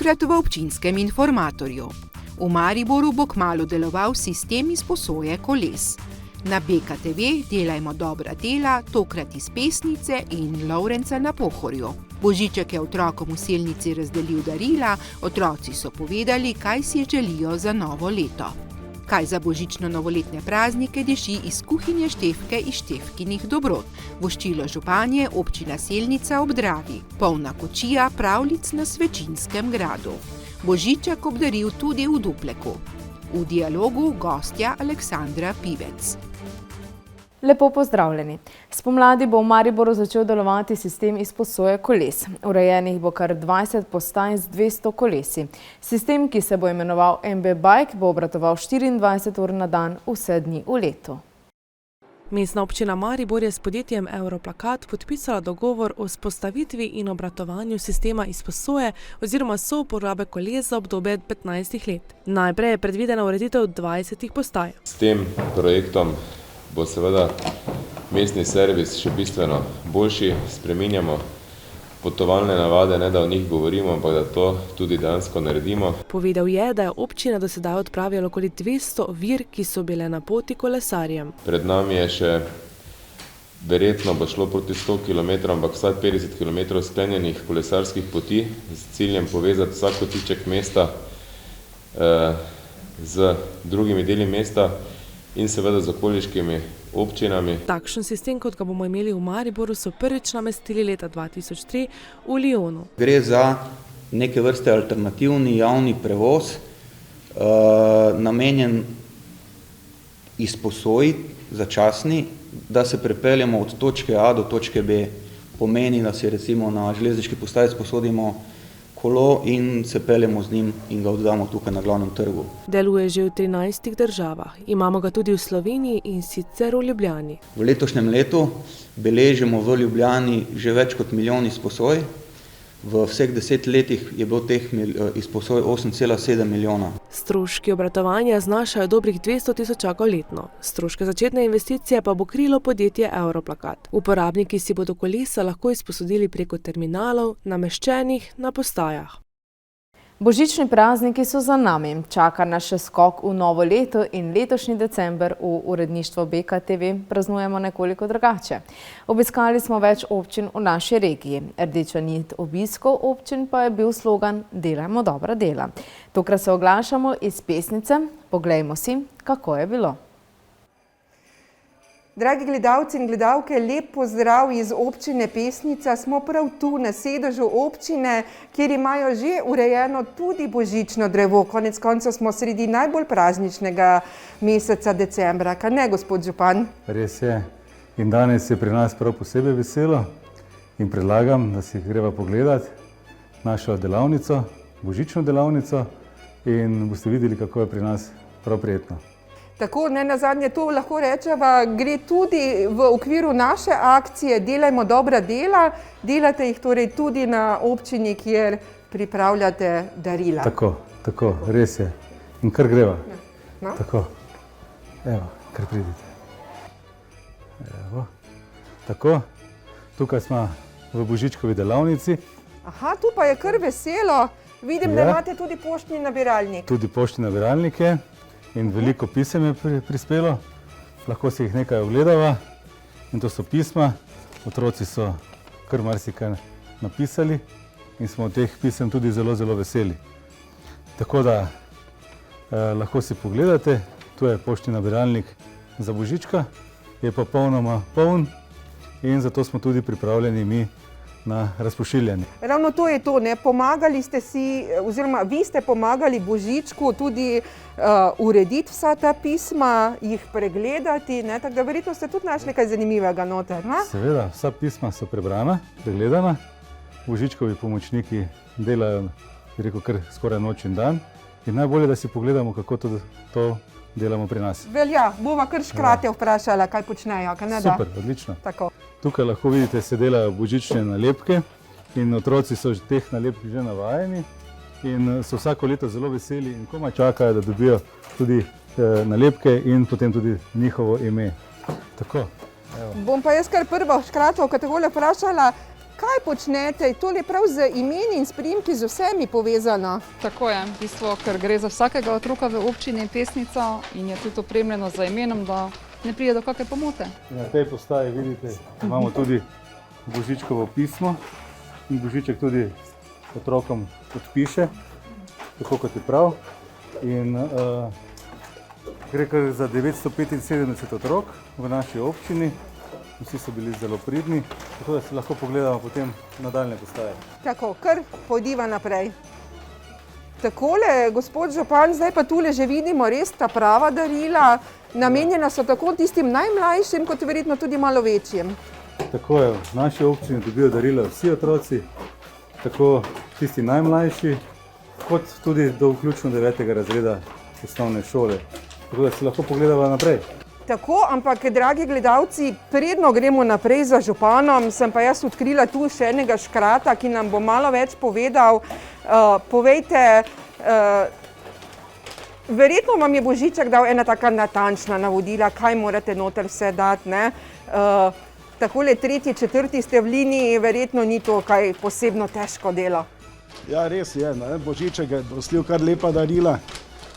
tokrat v občinskem informatorju. V Mariboru bo kmalu deloval sistem izposoje koles. Na BKTV Delajmo dobra dela, tokrat iz Pesnice in Lovrenca na Pohorju. Božiček je otrokom v Selnici razdelil darila, otroci so povedali, kaj si želijo za novo leto. Kaj za božično-novoletne praznike diši iz kuhinje Štefke iz Štefkinih dobrot. Voščilo županje občina Selnica ob Dravi. Polna kočija pravljic na Svečinskem gradu. Božiček obdaril tudi v Dupleku. V dialogu gostja Aleksandra Pivec. Lepo pozdravljeni. Spomladi bo v Mariboru začel delovati sistem izposoje koles. Urejenih bo kar 20 postaj z 200 kolesi. Sistem, ki se bo imenoval MB Bike, bo obratoval 24 ur na dan, vse dni v letu. Mestna občina Maribor je s podjetjem Europlakat podpisala dogovor o vzpostavitvi in obratovanju sistema izposoje oziroma souporabe koles za obdobje 15 let. Najprej je predvidena ureditev 20 postaj. S tem projektom bo seveda mestni servis še bistveno boljši, spreminjamo potovalne navade, ne da o njih govorimo, ampak da to tudi dejansko naredimo. Povedal je, da je občina do sedaj odpravila okoli 200 ovir, ki so bile na poti kolesarjem. Pred nami je še, verjetno bo šlo proti 100 km, ampak vsaj 50 km sklenjenih kolesarskih poti z ciljem povezati vsak kotiček mesta z drugimi deli mesta in seveda z okoliškimi občinami. Takšen sistem, kot ga bomo imeli v Mariboru, so prvič namestili leta 2003 v Lyonu. Gre za neke vrste alternativni javni prevoz, namenjen izposoji, začasni, da se prepeljemo od točke A do točke B. Pomeni, da si recimo na železniški postaji sposodimo kolo in se peljemo z njim in ga oddamo tukaj na glavnem trgu. Deluje že v 13 državah. Imamo ga tudi v Sloveniji in sicer v Ljubljani. V letošnjem letu beležimo v Ljubljani že več kot milijon izposoj. V vseh 10 letih je bilo teh izposoj 8,7 milijona. Stroški obratovanja znašajo dobrih 200 tisočakov letno. Stroške začetne investicije pa bo krilo podjetje Europlakat. Uporabniki si bodo kolesa lahko izposodili preko terminalov, nameščenih na postajah. Božični prazniki so za nami. Čaka nas še skok v novo leto in letošnji december v uredništvu BKTV praznujemo nekoliko drugače. Obiskali smo več občin v naši regiji. Rdeča nit obiskov občin pa je bil slogan Delajmo dobra dela. Tokrat se oglašamo iz Pesnice. Poglejmo si, kako je bilo. Dragi gledalci in gledalke, lep pozdrav iz občine Pesnica. Smo prav tu na sedežu občine, kjer imajo že urejeno tudi božično drevo. Konec koncev smo sredi najbolj prazničnega meseca decembra. Kaj ne, gospod župan? Res je. In danes je pri nas prav posebej veselo in predlagam, da si greva pogledati našo delavnico, božično delavnico in boste videli, kako je pri nas prav prijetno. Tako, ne nazadnje to lahko rečeva, gre tudi v okviru naše akcije Delajmo dobra dela. Delate jih torej tudi na občini, kjer pripravljate darila. Tako, res je. In kar greva. No? Tako, evo, kar pridite. Evo, tako, tukaj smo v božičkovi delavnici. Aha, tu pa je kar veselo. Vidim, da imate tudi poštni nabiralnik. Tudi poštni nabiralnik je. In veliko pisem je prispelo, lahko si jih nekaj ogledava in to so pisma. Otroci so kar marsikaj napisali in smo od teh pisem tudi zelo, zelo veseli. Tako da lahko si pogledate, tu je poštni nabiralnik za božička, je pa polnoma poln in zato smo tudi pripravljeni mi na razpošiljanje. Ravno to je to, ne? Pomagali ste si, oziroma vi ste pomagali Božičku tudi urediti vsa ta pisma, jih pregledati, ne? Tako da verjetno ste tudi našli kaj zanimivega noter, ne? Seveda, vsa pisma so prebrana, pregledana. Božičkovi pomočniki delajo, bi rekel, kar skoraj noč in dan. In najbolje, da si pogledamo, kako to delamo pri nas. Velja, bova kar škrate vprašala, kaj počnejo, kaj ne da? Super, odlično. Tako. Tukaj lahko vidite, se delajo božične nalepke in otroci so teh nalepk že navajeni in so vsako leto zelo veseli in komaj čakajo, da dobijo tudi nalepke in potem tudi njihovo ime. Tako, evo. Bom pa jaz kar prvo škratov kategorije vprašala, Kaj počnete? To je prav z imeni in s priimki z vsemi povezano. Tako je, v bistvu, ker gre za vsakega otroka v občini Pesnica in je tudi opremljeno za imenom, da ne pride do kakšne pomote. Na tej postaji vidite, imamo tudi Božičkovo pismo in Božiček tudi otrokom podpiše, tako kot je prav. In gre kar za 975 otrok v naši občini. Vsi so bili zelo pridni, tako da si lahko pogledamo potem nadaljne postaje. Tako, kar pojdiva naprej. Takole, gospod župan, zdaj pa tule že vidimo res ta prava darila. Namenjena so tako tistim najmlajšim, kot verjetno tudi malo večjim. Tako je, v naši občini dobijo darila vsi otroci, tako tisti najmlajši, kot tudi do vključno 9. razreda osnovne šole. Tako da si lahko pogledava naprej. Tako, ampak, dragi gledalci, predno gremo naprej za županom, sem pa jaz odkrila tu še enega škrata, ki nam bo malo več povedal. Povejte, verjetno vam je Božiček dal ena taka natančna navodila, kaj morate noter vse dati, ne? Takole 3., 4. ste v liniji, verjetno ni to kaj posebno težko delo. Ja, res je, ne? Božiček je prostil kar lepa darila,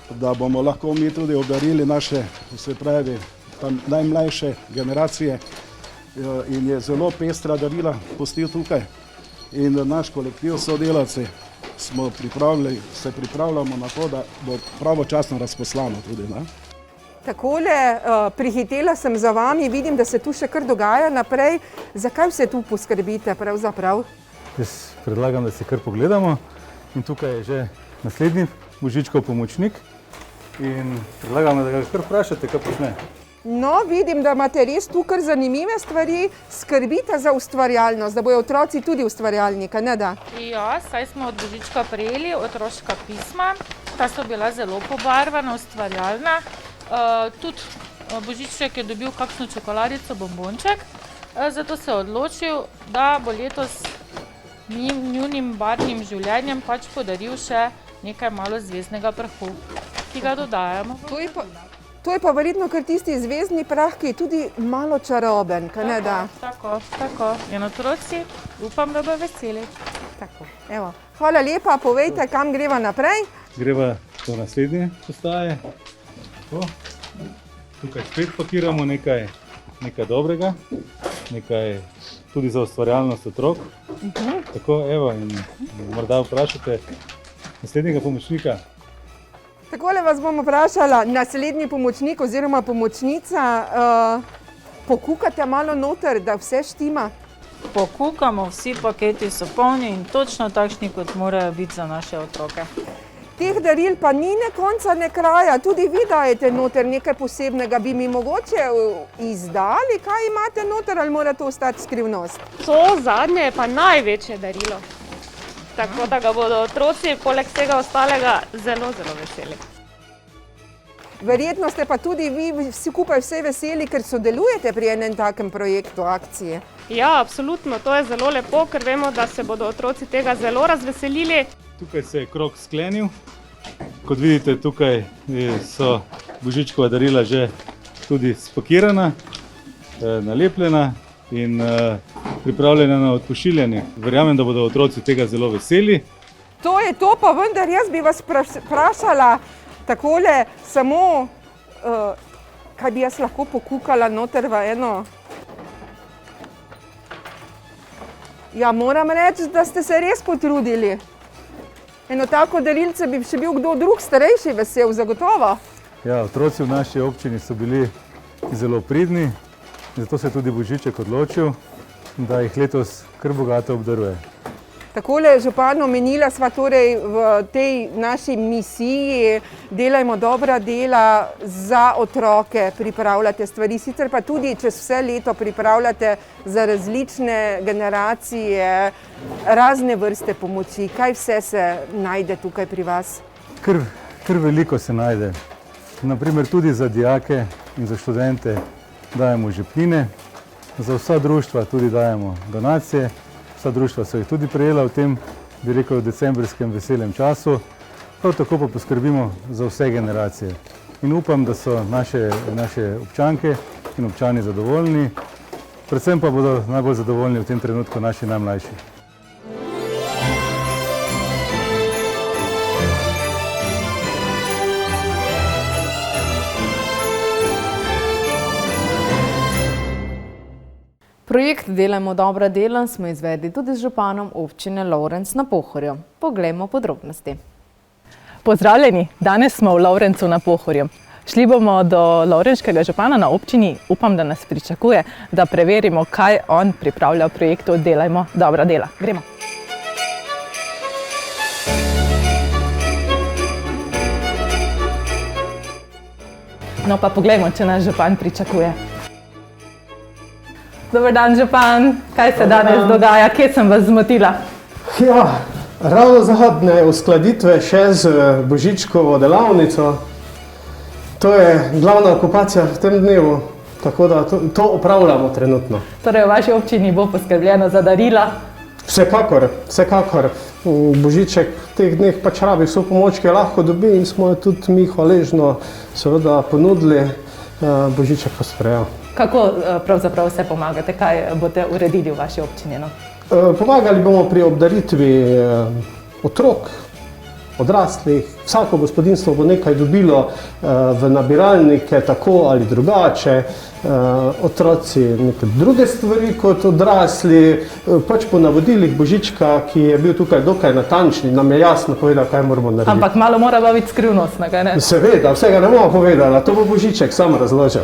da bomo lahko mi tudi obdarili naše, se pravi, tam najmlajše generacije in je zelo pestra darila pustil tukaj. In naš kolektiv sodelavci se pripravljamo na to, da bo pravočasno razposlano tudi. Ne? Takole, prihitela sem za vami, vidim, da se tu še kar dogaja naprej. Zakaj vse tu poskrbite pravzaprav? Jaz predlagam, da si kar pogledamo. In tukaj je že naslednji Božičkov pomočnik. In predlagam, da ga kar vprašate, kaj počne. No, vidim, da imate res tu kar zanimive stvari. Skrbite za ustvarjalnost, da bojo otroci tudi ustvarjalni, kaj ne da? Ja, saj smo od Božička prejeli otroška pisma. Ta so bila zelo pobarvana, ustvarjalna. Tudi Božiček je dobil kakšno čokoladico, bombonček. Zato se je odločil, da bo letos njunim barvnim življenjem pač podaril še nekaj malo zvezdnega prahu, ki ga dodajamo. To je pa verjetno kar tisti zvezdni prah, ki je tudi malo čaroben, kaj ne da? Tako. In otroci, upam, da bo veseli. Tako, evo. Hvala lepa, povejte, kam greva naprej? Greva do naslednje postaje. Tukaj spet pakiramo nekaj dobrega, nekaj tudi za ustvarjalnost otrok. Tako, evo, in morda vprašate naslednjega pomočnika. Takole vas bom vprašala, naslednji pomočnik oziroma pomočnica, pokukate malo noter, da vse štima? Pokukamo, vsi paketi so polni in točno takšni, kot morajo biti za naše otroke. Teh daril pa ni ne konca, ne kraja, tudi vi dajete noter nekaj posebnega. Bi mi mogoče izdali, kaj imate noter, ali mora to ostati skrivnost? To zadnje je pa največje darilo. Tako da ga bodo otroci poleg vsega ostalega zelo veseli. Verjetno ste pa tudi vi skupaj vse veseli, ker sodelujete pri enem takem projektu, akcije. Ja, absolutno, to je zelo lepo, ker vemo, da se bodo otroci tega zelo razveselili. Tukaj se je krog sklenil. Kot vidite, tukaj so Božičkova darila že tudi spakirana, nalepljena in pripravljena na odpošiljanje. Verjamem, da bodo otroci tega zelo veseli. To je to, pa vendar jaz bi vas vprašala takole samo, kaj bi jaz lahko pokukala noter v eno. Ja, moram reči, da ste se res potrudili. Eno tako darilce bi še bil kdo drug starejši vesel, zagotovo. Ja, otroci v naši občini so bili zelo pridni, zato se je tudi Božiček odločil, da jih letos kar bogato obdaruje. Takole, župan, omenila sva torej v tej naši misiji Delajmo dobra dela za otroke, pripravljate stvari, sicer pa tudi čez vse leto pripravljate za različne generacije razne vrste pomoči. Kaj vse se najde tukaj pri vas? Kar veliko se najde. Naprimer tudi za dijake in za študente dajemo žepnine, za vsa društva tudi dajemo donacije. Vsa društva so jih tudi prejela v tem, bi rekel, decembrskem veselem času. Prav tako pa poskrbimo za vse generacije. In upam, da so naše občanke in občani zadovoljni predvsem pa bodo najbolj zadovoljni v tem trenutku naši najmlajši. Projekt Delajmo dobra dela smo izvedli tudi z županom občine Lovrenc na Pohorju. Poglejmo podrobnosti. Pozdravljeni, danes smo v Lovrencu na Pohorju. Šli bomo do lovrenškega župana na občini, upam, da nas pričakuje, da preverimo, kaj on pripravlja v projektu Delajmo dobra dela. Gremo. No pa poglejmo, če nas župan pričakuje. Dober dan, župan. Kaj se danes dogaja? Kje sem vas zmotila? Ja, ravno zadnje uskladitve še z Božičkovo delavnico. To je glavna okupacija v tem dnevu, tako da to opravljamo trenutno. Torej v vaši občini bo poskrbljeno za darila? Vsekakor, vsekakor. Božiček v teh dneh pač rabi vso pomoč, ki jo lahko dobi in smo jo tudi mi hvaležno seveda ponudili, Božiček pa sprejel. Kako pravzaprav vse pomagate? Kaj boste uredili v vaši občini? No? Pomagali bomo pri obdaritvi otrok, odraslih. Vsako gospodinjstvo bo nekaj dobilo v nabiralnike, tako ali drugače. Otroci neke druge stvari kot odrasli. Pač po navodilih Božička, ki je bil tukaj dokaj natančni, nam je jasno povedal, kaj moramo narediti. Ampak malo mora biti skrivnostna, kaj ne? Seveda, vsega ne bomo povedala, to bo Božiček sam razložil.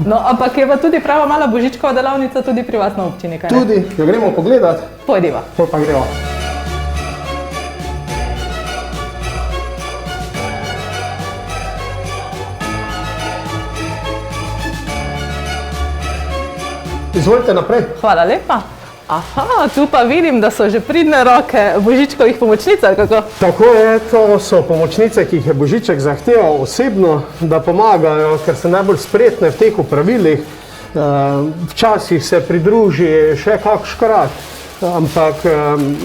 No, ampak je pa tudi prava mala Božičkova delavnica tudi pri vas na občini, kaj ne? Tudi, jo gremo pogledat? Pojdiva. Pol pa gremo. Izvolite naprej. Hvala lepa. Aha, tu pa vidim, da so že pridne roke Božičkovih pomočnic, ali kako? Tako je, to so pomočnice, ki jih je Božiček zahteval osebno, da pomagajo, ker so najbolj spretne v teh opravilih. Včasih se pridruži še kak škrat, ampak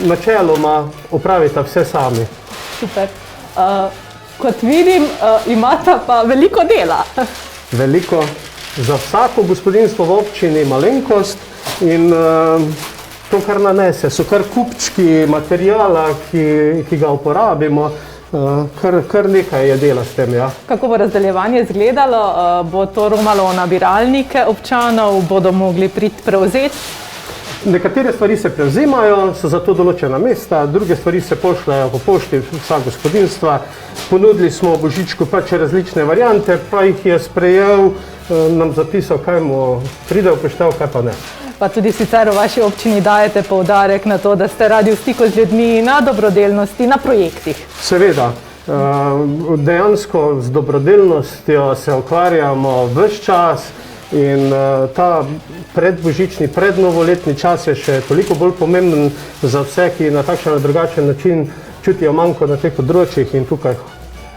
načeloma opravita vse sami. Super. Kot vidim, imata pa veliko dela. Veliko. Za vsako gospodinjstvo v občini malenkost in to, kar nanese, so kar kupčki materijala, ki ga uporabimo, kar nekaj je dela s tem. Ja. Kako bo razdeljevanje izgledalo? Bo to romalo v nabiralnike občanov, bodo mogli priti prevzeti? Nekatere stvari se prevzimajo, so za to določena mesta, druge stvari se pošljajo po pošti vsa gospodinjstva. Ponudili smo Božičku pač različne variante, pa jih je sprejel, nam zapisal, kaj mu pride v poštev, kaj pa ne. Pa tudi sicer v vaši občini dajete poudarek na to, da ste radi v stiku z ljudmi, na dobrodelnosti, na projektih. Seveda. Dejansko z dobrodelnostjo se ukvarjamo ves čas. In ta predbožični, prednovoletni čas je še toliko bolj pomemben za vse, ki na takšen ali drugačen način čutijo manko na teh področjih in tukaj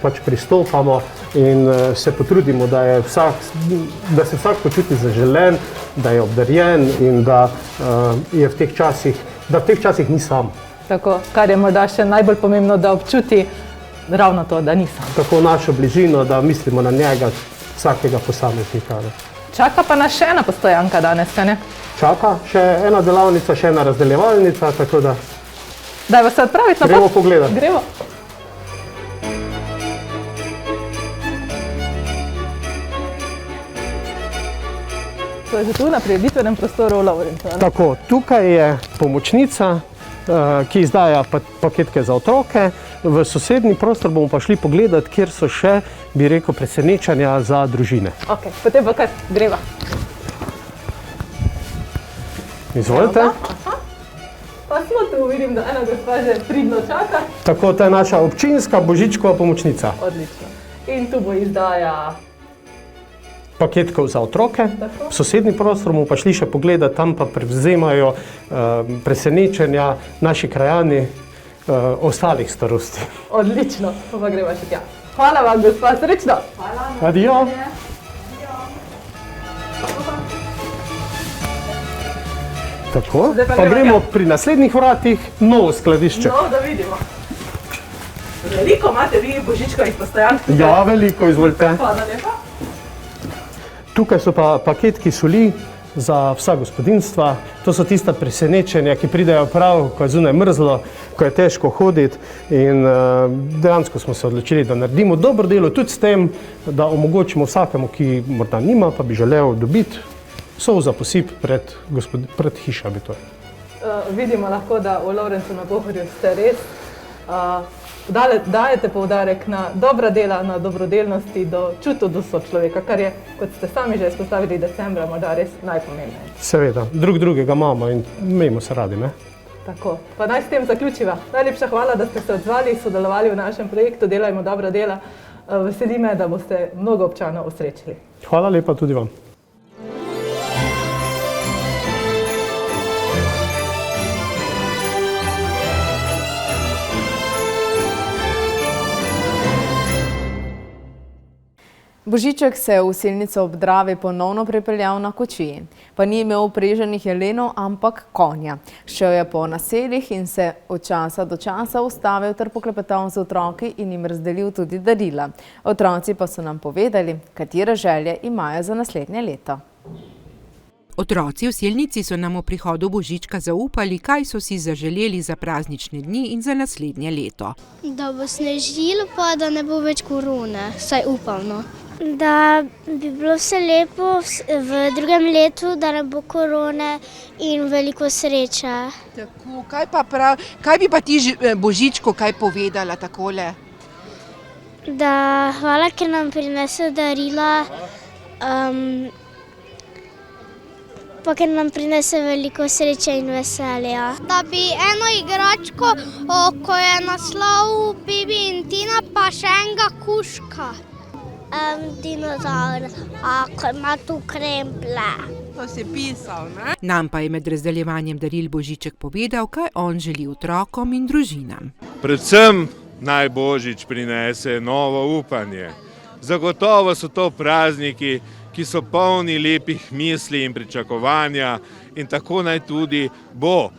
pač pristopamo in se potrudimo, da se vsak počuti zaželen, da je obdarjen in da je v teh časih ni sam. Tako, kar je morda še najbolj pomembno, da občuti ravno to, da ni sam. Tako našo bližino, da mislimo na njega, vsakega posameznika. Čaka pa nas še ena postojanka danes, kaj ne? Čaka še ena delavnica, še ena razdeljevalnica, tako da... Dajva se odpraviti na pot? Gremo pogledat. Gremo. To je že tu na prireditvenem prostoru v Lovrencu. Tako, tukaj je pomočnica, ki izdaja paketke za otroke. V sosednji prostor bomo pa šli pogledat, kjer so še, bi rekel, presenečanja za družine. Ok, potem pa kar greva. Izvolite. Aha. Pa smo tu, vidim, da ena gospa že pridno čaka. Tako, to je naša občinska Božičkova pomočnica. Odlično. In tu bo izdaja paketkov za otroke. Tako. V sosednji prostor bomo pa šli še pogledat, tam pa prevzemajo presenečenja naši krajani ostalih starosti. Odlično, pa greva še tja. Hvala vam, gospa, srečno. Hvala. Adijo. Tako, pa gremo pri naslednjih vratih, novo skladišče. No, da vidimo. Veliko imate vi Božičkovih postojank? Ja, veliko, izvolite. Hvala lepa. Tukaj so pa paketki soli, za vsa gospodinjstva. To so tista presenečenja, ki pridejo prav, ko je zunaj mrzlo, ko je težko hoditi in dejansko smo se odločili, da naredimo dobro delo tudi s tem, da omogočimo vsakemu, ki morda nima, pa bi želel dobiti sol za posip pred hišami. Vidimo lahko, da v Lovrencu na Pohorju ste res dajete poudarek na dobra dela, na dobrodelnosti, do čutu do sočloveka, kar je, kot ste sami že izpostavili, decembra morda res najpomembnejše. Seveda, drugega imamo in imamo se radi, ne? Tako, pa naj s tem zaključiva. Najlepša hvala, da ste se odzvali, sodelovali v našem projektu Delajmo dobra dela. Veseli me, da boste mnogo občanov osrečili. Hvala lepa tudi vam. Božiček se je v Selnico ob Dravi ponovno pripeljal na kočiji. Pa ni imel vpreženih jelenov, ampak konja. Šel je po naseljih in se od časa do časa ustavil ter poklepetal z otroki in jim razdelil tudi darila. Otroci pa so nam povedali, katere želje imajo za naslednje leto. Otroci v Selnici so nam o prihodu Božička zaupali, kaj so si zaželeli za praznične dni in za naslednje leto. Da bo snežilo, pa da ne bo več korone, saj upam. Da bi bilo vse lepo v drugem letu, da ne bo korone in veliko sreče. Tako, kaj bi pa ti Božičku kaj povedala takole? Da hvala, ker nam prinese darila, pa ker nam prinese veliko sreče in veselja. Da bi eno igračko, ko je naslov Bibi in Tina, pa še enega kužka. Dinozaur, ko ima tu kremplje. To si pisal, ne? Nam pa je med razdeljevanjem daril Božiček povedal, kaj on želi otrokom in družinam. Predvsem naj Božič prinese novo upanje. Zagotovo so to prazniki, ki so polni lepih misli in pričakovanja in tako naj tudi bo.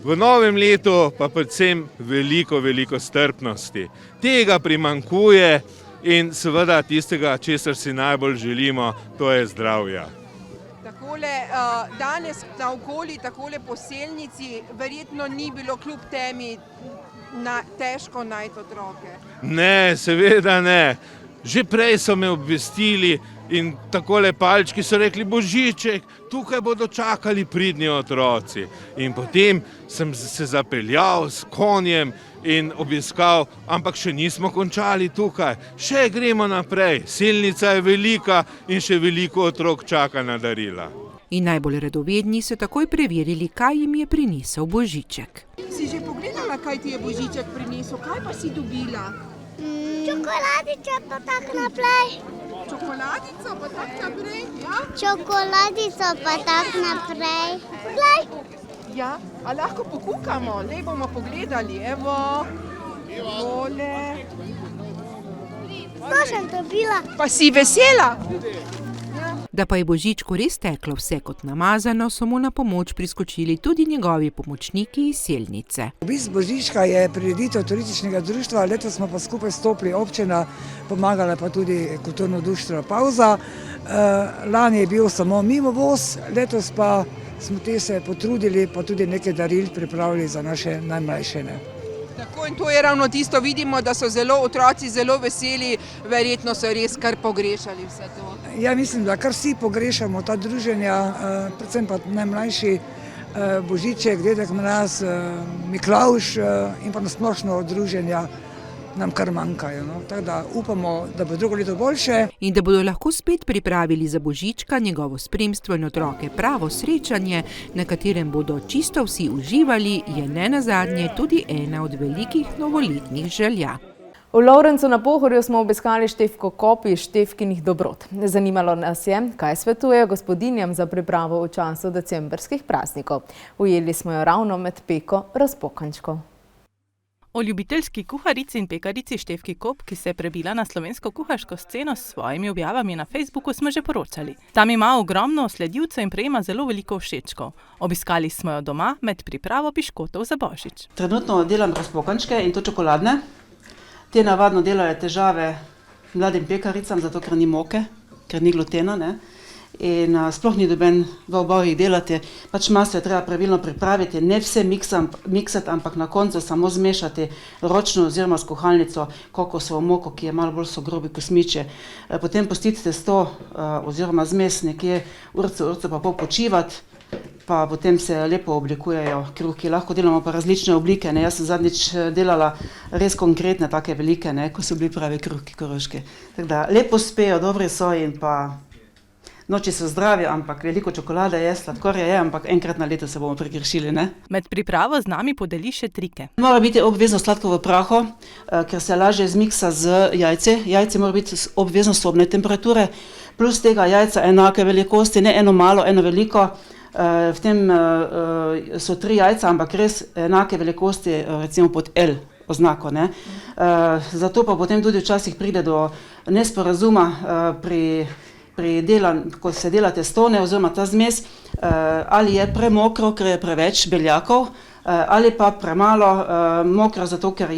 V novem letu pa predvsem veliko strpnosti. Tega primanjkuje in seveda tistega, česar si najbolj želimo, to je zdravja. Takole, danes naokoli, takole po Selnici, verjetno ni bilo kljub temi težko najti otroke. Ne, seveda ne. Že prej so me obvestili in takole palčki so rekli, Božiček, tukaj bodo čakali pridni otroci. In potem sem se zapeljal s konjem in obiskal, ampak še nismo končali tukaj. Še gremo naprej. Selnica je velika in še veliko otrok čaka na darila. In najbolj radovedni so takoj preverili, kaj jim je prinesel Božiček. Si že pogledala, kaj ti je Božiček prinesel? Kaj pa si dobila? Čokoladico pa tak naprej. Čokoladico pa tak naprej, ja? Čokoladico pa tak naprej. Glej. Ja, a lahko pokukamo? Lej bomo pogledali, evo. Tole. To sem dobila. Pa si vesela? Da pa je Božičku res teklo vse kot namazano, so mu na pomoč priskočili tudi njegovi pomočniki iz Selnice. Obisk Božička je prireditev turističnega društva, letos smo pa skupaj stopili občina, pomagala pa tudi kulturno društvo Pavza. Lani je bil samo mimovoz, letos pa smo te se potrudili, pa tudi nekaj daril pripravili za naše najmlajše. Tako, in to je ravno tisto, vidimo, da so otroci zelo veseli, verjetno so res kar pogrešali vse to. Ja, mislim, da kar vsi pogrešamo ta druženja, predvsem pa najmlajši Božiček, Dedek Mraz, Miklavž in pa nasplošno druženja nam kar manjkajo. Tako da upamo, da bo drugo leto boljše. In da bodo lahko spet pripravili za Božička, njegovo spremstvo in otroke pravo srečanje, na katerem bodo čisto vsi uživali, je nenazadnje tudi ena od velikih novoletnih želja. V Lovrencu na Pohorju smo obiskali Štefko Kop iz Štefkinih dobrot. Zanimalo nas je, kaj svetuje gospodinjam za pripravo v času decembrskih praznikov. Ujeli smo jo ravno med peko razpokančkov. O ljubiteljski kuharici in pekarici Štefki Kop, ki se je prebila na slovensko kuharsko sceno s svojimi objavami na Facebooku, smo že poročali. Tam ima ogromno sledilcev in prejema zelo veliko všečkov. Obiskali smo jo doma med pripravo piškotov za Božič. Trenutno delam razpokančke in to čokoladne. Te navadno delajo težave mladim pekaricam, zato ker ni moke, ker ni glutena. in sploh ni doben v obojih delati. Pač maso je treba pravilno pripraviti, ne vse miksati, ampak na koncu samo zmešati ročno oziroma s kuhalnico kokosovo moko, ki je malo bolj so grobi kosmiče. Potem pustiti testo oziroma zmes nekje urco pa pol počivati, pa potem se lepo oblikujejo kruhki. Lahko delamo pa različne oblike, ne. Jaz sem zadnjič delala res konkretne, take velike, ne, ko so bili pravi kruhki koroški. Tako da lepo spejo, dobri so in pa noči so zdravi, ampak veliko čokolade je, sladkorja je, ampak enkrat na leto se bomo pregrešili, ne. Med pripravo z nami podeli še trike. Mora biti obvezno sladko v prahu, ker se lažje zmiksa z jajci. Jajce mora biti obvezno sobne temperature, plus tega jajca enake velikosti, ne eno malo, eno veliko. V tem so 3 jajca, ampak res enake velikosti, recimo pod L oznako, ne. Zato pa potem tudi včasih pride do nesporazuma ko se dela testo, oziroma ta zmes, ali je premokro, ker je preveč beljakov, ali pa premalo mokro, zato ker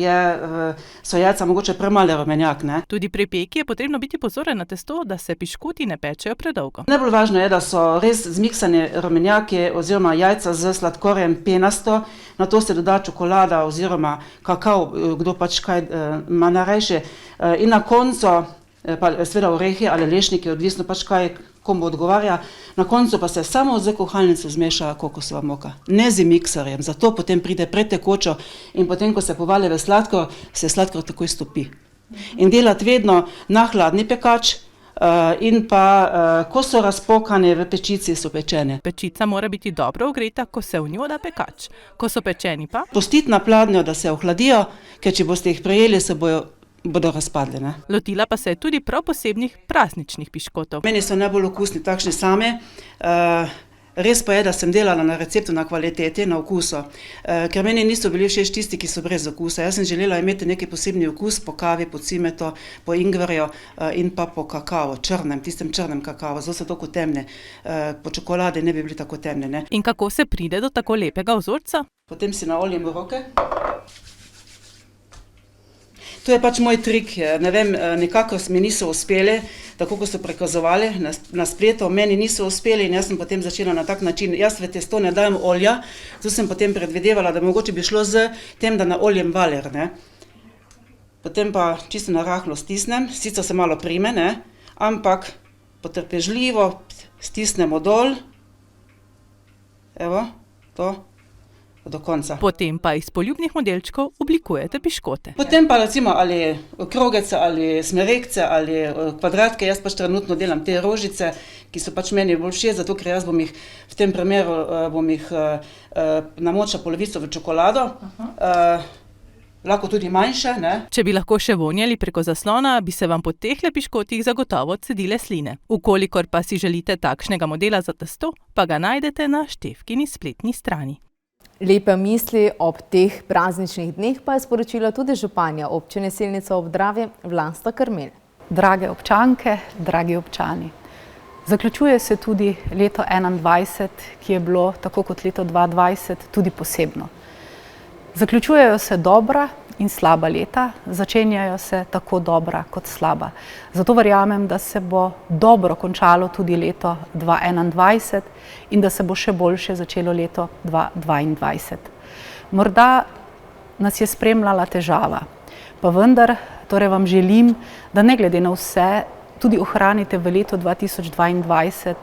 so jajca mogoče premale rumenjak, ne. Tudi pri peki je potrebno biti pozoren na testo, da se piškoti ne pečejo predolgo. Najbolj važno je, da so res zmiksani rumenjaki oziroma jajca z sladkorjem penasto, na to se doda čokolada oziroma kakao, kdo pač kaj ima najrajše. In na koncu pa seveda orehi ali lešniki, odvisno pač kaj komu odgovarja. Na koncu pa se samo z kuhalnico zmeša kokosova moka, ne z mikserjem, zato potem pride pretekočo in potem, ko se povali v sladkor, se sladkor takoj stopi. In delati vedno na hladni pekač in pa, ko so razpokane v pečici, so pečene. Pečica mora biti dobro ogreta, ko se v njo da pekač. Ko so pečeni pa? Pustiti na pladnju, da se ohladijo, ker če boste jih prejeli, se bodo razpadli, ne. Lotila pa se je tudi prav posebnih prazničnih piškotov. Meni so najbolj okusni takšni sami. Res pa je, da sem delala na receptu, na kvaliteti, na okusu, ker meni niso bili všeč tisti, ki so brez okusa. Jaz sem želela imeti neki posebni okus po kavi, po cimetu, po ingverju in pa po kakao, tistem črnem kakao, zelo so tako temne. Po čokoladi ne bi bili tako temne, ne. In kako se pride do tako lepega vzorca? Potem si naoljem v roke. To je pač moj trik, ne vem, nekako mi niso uspeli, tako kot so prikazovali na spletu, meni niso uspeli in jaz sem potem začela na tak način. Jaz v testo ne dajem olja, zato sem potem predvidevala, da mogoče bi šlo z tem, da naoljem valer, ne. Potem pa čisto narahlo stisnem, sicer se malo prime, ne, ampak potrpežljivo stisnemo dol, evo, to. Do konca. Potem pa iz poljubnih modelčkov oblikujete piškote. Potem pa recimo ali krogece, ali smerekce, ali kvadratke, jaz pač trenutno delam te rožice, ki so pač meni bolj všeč, zato ker jaz bom jih v tem primeru namočila polovico v čokolado, lahko tudi manjše, ne. Če bi lahko še vonjali preko zaslona, bi se vam po tehle piškotih zagotovo odcedile sline. Vkolikor pa si želite takšnega modela za testo, pa ga najdete na Štefkini spletni strani. Lepe misli ob teh prazničnih dneh pa je sporočila tudi županja občine Selnica ob Dravi, Vlasta Karmel. Drage občanke, dragi občani, zaključuje se tudi leto 2021, ki je bilo, tako kot leto 2020, tudi posebno. Zaključujejo se dobra in slaba leta, začenjajo se tako dobra kot slaba. Zato verjamem, da se bo dobro končalo tudi leto 2021 in da se bo še boljše začelo leto 2022. Morda nas je spremljala težava, pa vendar torej vam želim, da ne glede na vse, tudi ohranite v letu 2022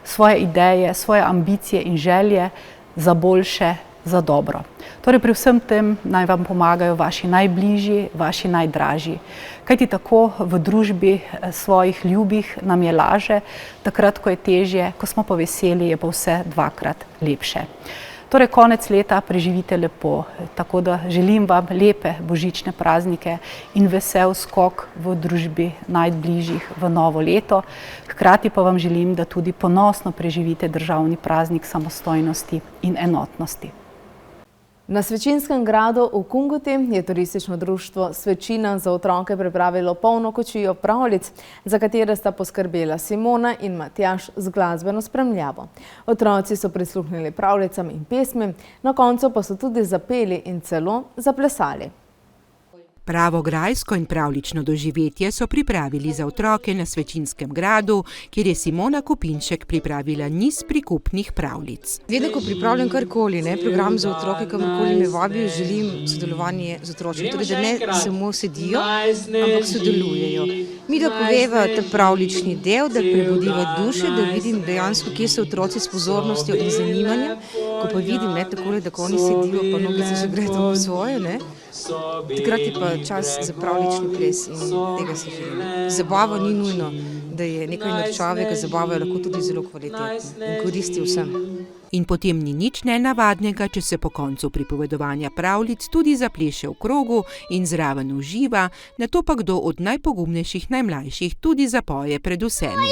svoje ideje, svoje ambicije in želje za boljše, za dobro. Torej pri vsem tem naj vam pomagajo vaši najbližji, vaši najdražji. Kajti tako v družbi svojih ljubih nam je laže, takrat, ko je težje, ko smo pa veseli, je pa vse dvakrat lepše. Torej konec leta preživite lepo, tako da želim vam lepe božične praznike in vesel skok v družbi najbližjih v novo leto. Hkrati pa vam želim, da tudi ponosno preživite državni praznik samostojnosti in enotnosti. Na Svečinskem gradu v Kungoti je turistično društvo Svečina za otroke pripravilo polno kočijo pravljic, za katere sta poskrbela Simona in Matjaž z glasbeno spremljavo. Otroci so prisluhnili pravljicam in pesmim, na koncu pa so tudi zapeli in celo zaplesali. Pravo grajsko in pravlično doživetje so pripravili za otroke na Svečinskem gradu, kjer je Simona Kopinšek pripravila niz prikupnih pravljic. Vedno, ko pripravljam karkoli, program za otroke, kamorkoli me vabijo, želim sodelovanje z otroki. Torej, da ne samo sedijo, ampak sodelujejo. Mi da poveva ta pravlični del, da prebudiva duše, da vidim dejansko, kje so otroci s pozornostjo in zanimanjem. Ko pa vidim, takole, da ko oni sedijo, pa nogice že gredo po svoje, takrat je pa čas za pravlični ples in tega si želim. Zabava ni nujno, da je nekaj norčavega, zabava je lahko tudi zelo kvalitetna in koristi vsem. In potem ni nič nenavadnega, če se po koncu pripovedovanja pravljic tudi zapleše v krogu in zraven uživa, nato pa kdo od najpogumnejših najmlajših tudi zapoje pred vsemi.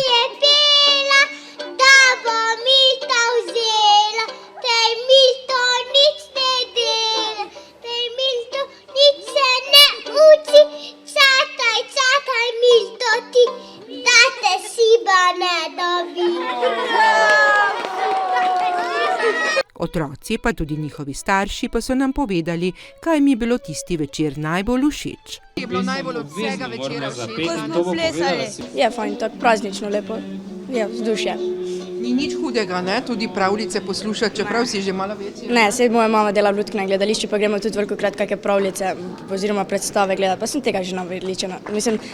Otroci, pa tudi njihovi starši, pa so nam povedali, kaj mi je bilo tisti večer najbolj všeč. Je bilo najbolj od vsega večera všeč? Ko smo plesali. Je fajn, tako praznično lepo. Je vzdušje. Ni nič hudega, tudi pravljice poslušati, čeprav si že malo večji. Ne, saj moja mama dela v Ljudskem gledališču, pa gremo tudi velikokrat kakšne pravljice oziroma predstave gledati, pa sem tega že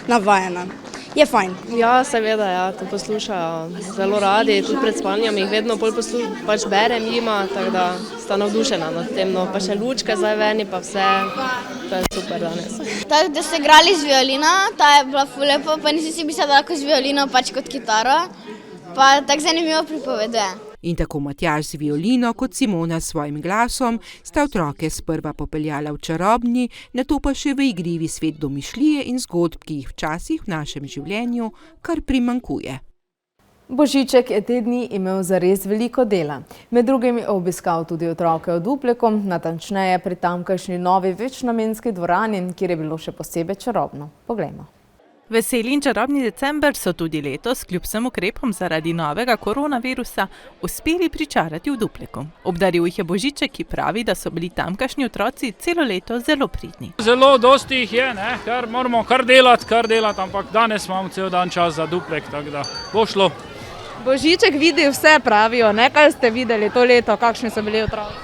navajena. Je fajn. Ja, seveda, to poslušajo zelo radi, tudi pred spanjem jih vedno bolj pač berem jima, tako da sta navdušena nad tem, pa še lučke zdaj veni, pa vse, to je super danes. Tako, da ste igrali z violino, ta je bila ful lepo, pa nisem si mislila, da lahko z violino pač kot kitaro, pa tako zanimivo pripoveduje. In tako Matjaž z violino kot Simona s svojim glasom sta otroke sprva popeljala v čarobni, nato pa še v igrivi svet domišljije in zgodb, ki jih včasih v našem življenju kar primanjkuje. Božiček je te dni imel zares veliko dela. Med drugim je obiskal tudi otroke v Dupleku, natančneje pri tamkajšnji novi večnamenski dvorani, kjer je bilo še posebej čarobno. Poglejmo. Veseli in čarobni december so tudi letos, kljub vsem ukrepom zaradi novega koronavirusa, uspeli pričarati v Dupleku. Obdaril jih je Božiček, ki pravi, da so bili tamkajšnji otroci celo leto zelo pridni. Zelo dosti jih je, ker moramo kar delati, ampak danes imamo cel dan čas za Duplek, tako da bo šlo. Božiček vidi vse, pravijo, kaj ste videli to leto, kakšni so bili otroci?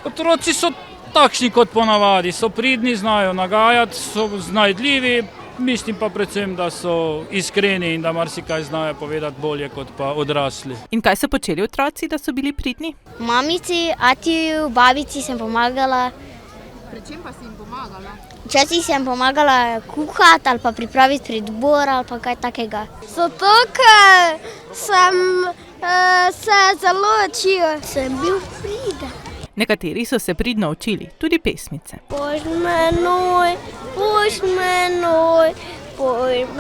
Otroci so takšni kot ponavadi, so pridni, znajo nagajati, so znajdljivi. Mislim pa predvsem, da so iskreni in da marsikaj znajo povedati bolje kot pa odrasli. In kaj so počeli otroci, da so bili pridni? Mamici, atiju, babici sem pomagala. Pri čem pa si jim pomagala? Včasih sem pomagala kuhati ali pa pripraviti predbor ali pa kaj takega. Zato, ker sem se zelo učila. Sem bil priden. Nekateri so se pridno učili, tudi pesmice. Poj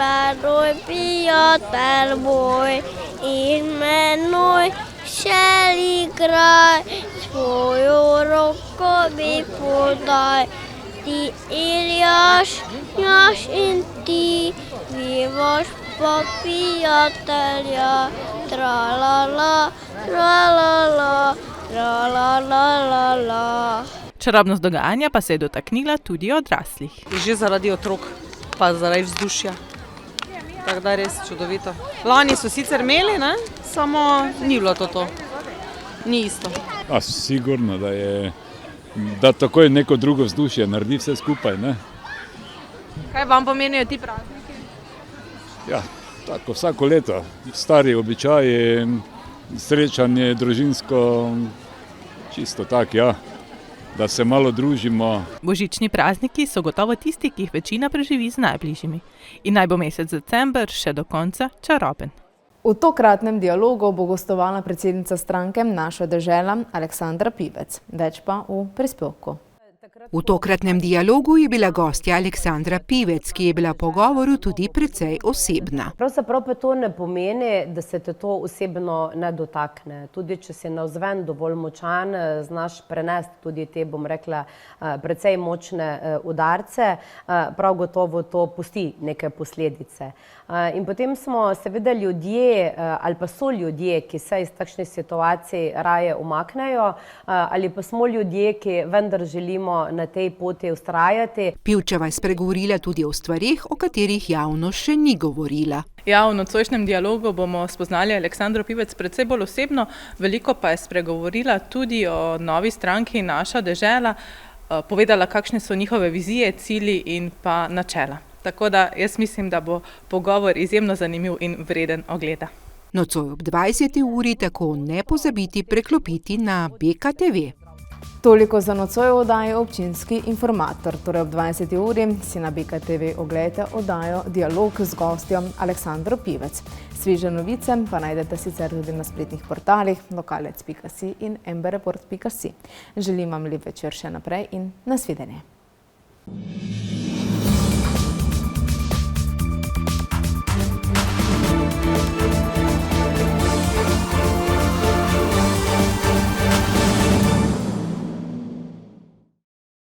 menoj, prijatelj moj, in menoj šel igraj, svojo roko mi podaj. Ti Iljaš, Jaš in ti, vivaš pa prijatelja, tra-la-la, tra-la-la. Čarobnost dogajanja pa se je dotaknila tudi odraslih. Že zaradi otrok, pa zaradi vzdušja. Tako da je res čudovito. Lani so sicer imeli, samo ni bilo to. Ni isto. Sigurno, da tako je neko drugo vzdušje, naredi vse skupaj. Kaj vam pomenijo ti prazniki? Ja, tako vsako leto. Stari običaji, srečanje družinsko, čisto tako, da se malo družimo. Božični prazniki so gotovo tisti, ki jih večina preživi z najbližjimi. In naj bo mesec december še do konca čaroben. V tokratnem dialogu bo gostovala predsednica stranke Naša dežela Aleksandra Pivec. Več pa v prispevku. V tokratnem dialogu je bila gostja Aleksandra Pivec, ki je bila v pogovoru tudi precej osebna. Pravzaprav pa to ne pomeni, da se te to osebno ne dotakne. Tudi če si navzven dovolj močan, znaš prenesti tudi te, bom rekla, precej močne udarce, prav gotovo to pusti neke posledice. In potem smo seveda ljudje, ali pa so ljudje, ki se iz takšnih situacij raje umaknejo, ali pa smo ljudje, ki vendar želimo moramo na tej poti vztrajati. Pivčeva je spregovorila tudi o stvarih, o katerih javnost še ni govorila. Ja, v nocojšnjem dialogu bomo spoznali Aleksandro Pivec predvsej bolj osebno, veliko pa je spregovorila tudi o novi stranki Naša dežela, povedala, kakšne so njihove vizije, cilji in pa načela. Tako da jaz mislim, da bo pogovor izjemno zanimiv in vreden ogleda. Nocoj ob 20. uri tako ne pozabiti preklopiti na BKTV. Toliko za nocoj v oddaji Občinski informator. Torej ob 20. uri si na BKTV oglejte oddajo Dialog z gostjo Aleksandro Pivec. Sveže novice pa najdete sicer tudi na spletnih portalih lokalec.si in mbreport.si. Želim vam lep večer še naprej in nasvidenje.